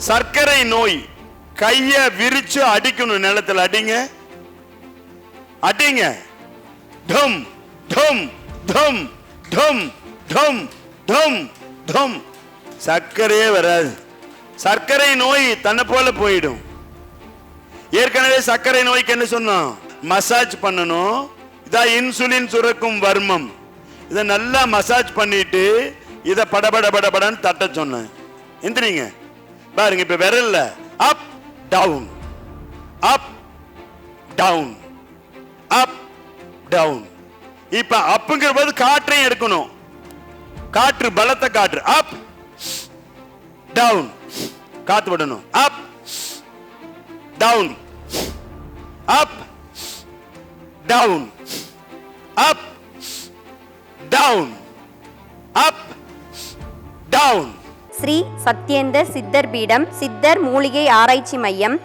சர்க்கரை நோய். கைய விரிச்சு அடிக்கணும், நிலத்துல அடிங்க, அடிங்க. டும் டும் டும் டும் டும் டும் டும். சர்க்கரையே வராது. சர்க்கரை நோய் தன்னை போல போயிடும். ஏற்கனவே சர்க்கரை நோய்க்கு என்ன சொன்னோம்? மசாஜ் பண்ணணும். இதான் இன்சுலின் சுரக்கும் வர்மம். இதை நல்லா மசாஜ் பண்ணிட்டு இதை படபட படபடன்னு தட்ட சொன்னேன். எந்திரிங்க பாருங்க. இப்ப விரல்ல up down up down up down. இப்ப அப்புங்கிற போது காற்றையும் எடுக்கணும். காற்று, பலத்த காற்று. அப் டவுன், காத்து விடணும். Up down up down up down up down. Sri Sathyendar Siddhar Peedam, சித்தர் மூலிகை ஆராய்ச்சி மையம்,